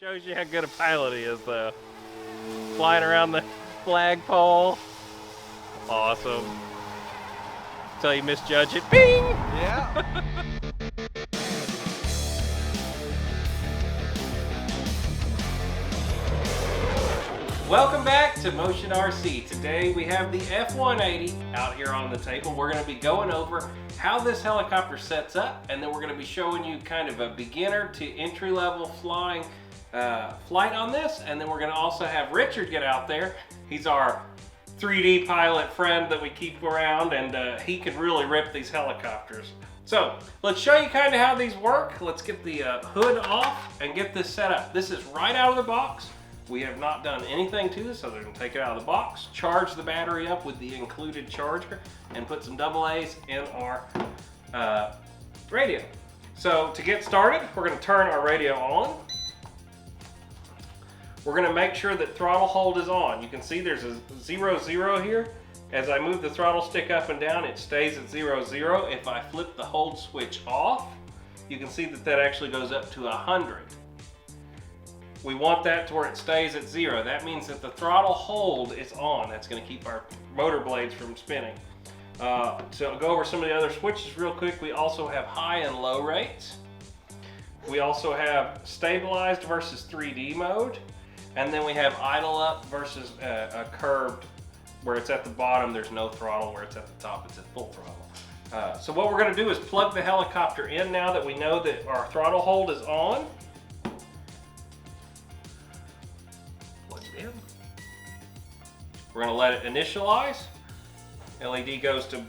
Shows you how good a pilot he is, though. Flying around the flagpole. Awesome. Until you misjudge it. Bing! Yeah. Welcome back to Motion RC. Today we have the F180 out here on the table. We're going to be going over how this helicopter sets up, and then we're going to be showing you kind of a beginner to entry-level flying flight on this, and then we're going to also have Richard get out there. He's our 3D pilot friend that we keep around, and he can really rip these helicopters. So let's show you kind of how these work. Let's get the hood off and get this set up. This is right out of the box. We have not done anything to this other than take it out of the box, charge the battery up with the included charger, and put some AA's in our radio. So to get started, we're going to turn our radio on. We're going to make sure that throttle hold is on. You can see there's a 0-0 here. As I move the throttle stick up and down, it stays at 0-0. If I flip the hold switch off, you can see that that actually goes up to 100. We want that to where it stays at 0. That means that the throttle hold is on. That's going to keep our motor blades from spinning. So I'll go over some of the other switches real quick. We also have high and low rates. We also have stabilized versus 3D mode. And then we have idle up versus a curved, where it's at the bottom, there's no throttle. Where it's at the top, it's at full throttle. So what we're going to do is plug the helicopter in now that we know that our throttle hold is on. We're going to let it initialize. LED goes to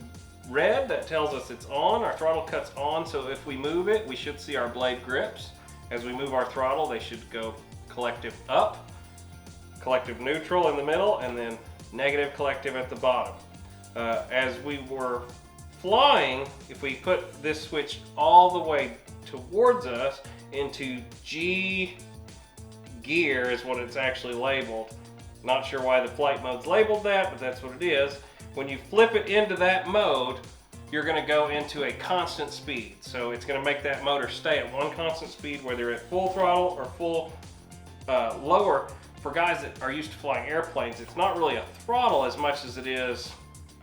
red. That tells us it's on. Our throttle cuts on, so if we move it, we should see our blade grips. As we move our throttle, they should go collective up, collective neutral in the middle, and then negative collective at the bottom. As we were flying, if we put this switch all the way towards us into G gear is what it's actually labeled. Not sure why the flight mode's labeled that, but that's what it is. When you flip it into that mode, you're going to go into a constant speed. So it's going to make that motor stay at one constant speed, whether at full throttle or full lower. For guys that are used to flying airplanes, it's not really a throttle as much as it is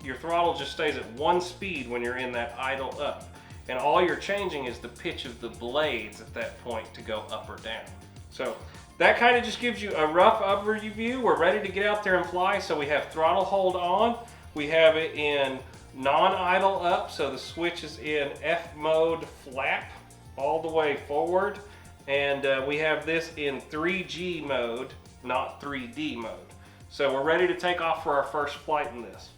your throttle just stays at one speed when you're in that idle up. And all you're changing is the pitch of the blades at that point to go up or down. So that kind of just gives you a rough overview view. We're ready to get out there and fly. So we have throttle hold on. We have it in non-idle up. So the switch is in F mode flap all the way forward. And we have this in 3G mode, not 3D mode. So we're ready to take off for our first flight in this.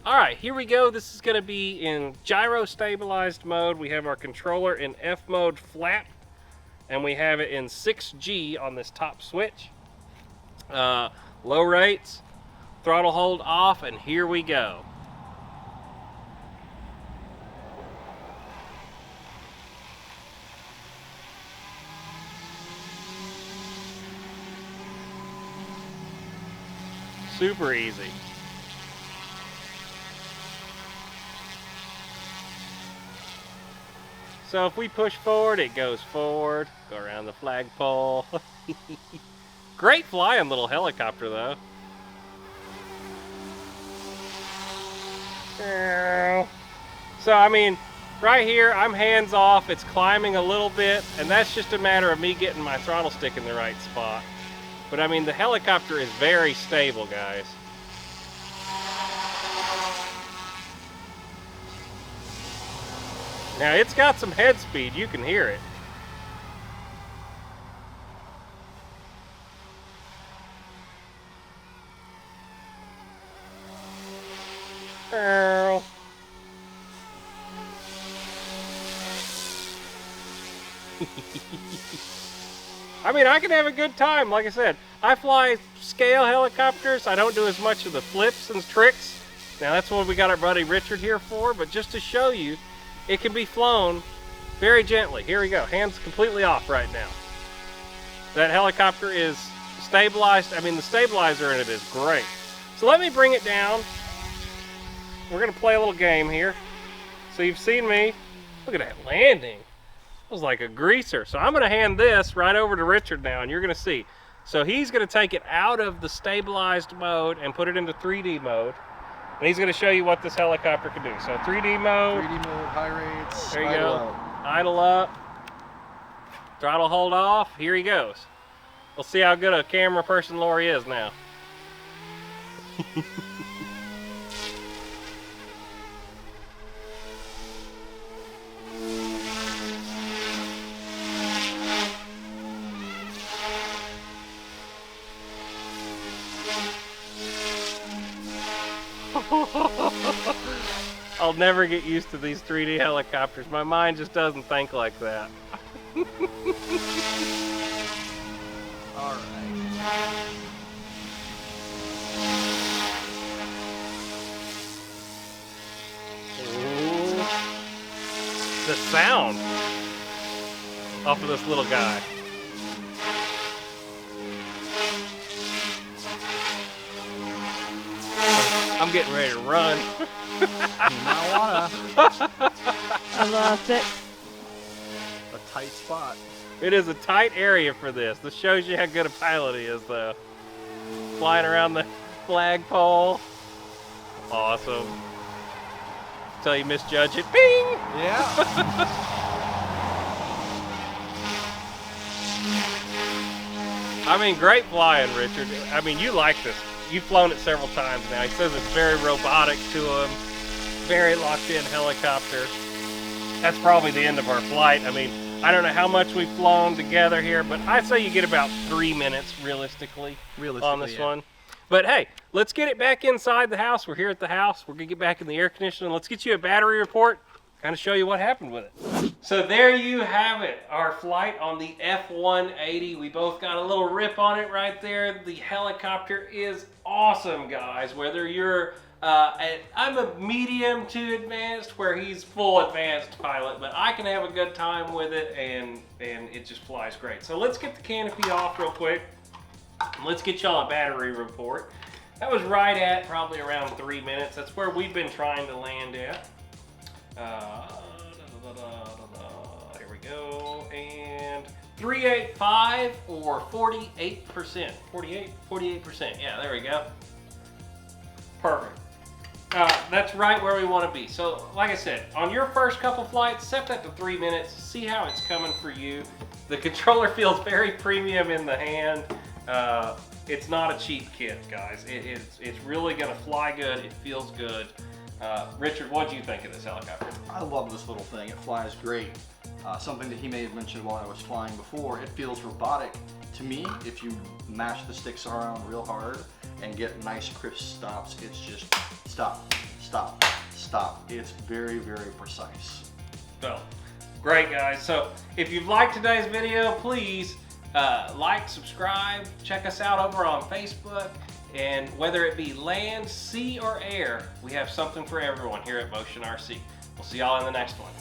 All right, here we go. This is going to be in gyro stabilized mode. We have our controller in F mode flap. And we have it in 6G on this top switch. Low rates, throttle hold off, and here we go. Super easy. So if we push forward, it goes forward. Go around the flagpole. Great flying little helicopter though. So I mean, right here I'm hands off. It's climbing a little bit, and that's just a matter of me getting my throttle stick in the right spot. But I mean, the helicopter is very stable, guys. Now it's got some head speed, you can hear it. I mean, I can have a good time. Like I said, I fly scale helicopters. I don't do as much of the flips and tricks. Now that's what we got our buddy Richard here for, but just to show you, it can be flown very gently. Here we go, hands completely off right now. That helicopter is stabilized. I mean, the stabilizer in it is great. So let me bring it down. We're gonna play a little game here. So you've seen me. Look at that landing. was like a greaser. So I'm gonna hand this right over to Richard now, and you're gonna see. So he's gonna take it out of the stabilized mode and put it into 3D mode. And he's gonna show you what this helicopter can do. So 3D mode. 3D mode, high rates. There you go. Idle up. Throttle hold off. Here he goes. We'll see how good a camera person Lori is now. I'll never get used to these 3D helicopters. My mind just doesn't think like that. All right. Ooh. The sound off of this little guy. I'm getting ready to run. You might wanna. I lost it. A tight spot. It is a tight area for this. This shows you how good a pilot he is, though. Flying around the flagpole. Awesome. Until you misjudge it. Bing! Yeah. I mean, great flying, Richard. I mean, you like this. You've flown it several times now. He says it's very robotic to him. Very locked in helicopter. That's probably the end of our flight. I mean, I don't know how much we've flown together here, but I'd say you get about 3 minutes realistically on this one. But hey, let's get it back inside the house. We're here at the house. We're gonna get back in the air conditioning. Let's get you a battery report, kind of show you what happened with it. So there you have it, our flight on the F180. We both got a little rip on it right there. The helicopter is awesome, guys. Whether you're I'm a medium to advanced, where he's full advanced pilot, but I can have a good time with it, and it just flies great. So let's get the canopy off real quick. Let's get y'all a battery report. That was right at probably around 3 minutes. That's where we've been trying to land at. Here we go, and 385 or 48%. 48%. Yeah, there we go. Perfect. That's right where we want to be. So, like I said, on your first couple flights, set that to 3 minutes. See how it's coming for you. The controller feels very premium in the hand. It's not a cheap kit, guys. It's really going to fly good. It feels good. Richard, what do you think of this helicopter? I love this little thing. It flies great. Something that he may have mentioned while I was flying before, it feels robotic. To me, if you mash the sticks around real hard and get nice crisp stops, it's just stop, stop, stop. It's very, very precise. Well, great, guys. So if you've liked today's video, please like, subscribe, check us out over on Facebook, and whether it be land, sea, or air, we have something for everyone here at Motion RC. We'll see y'all in the next one.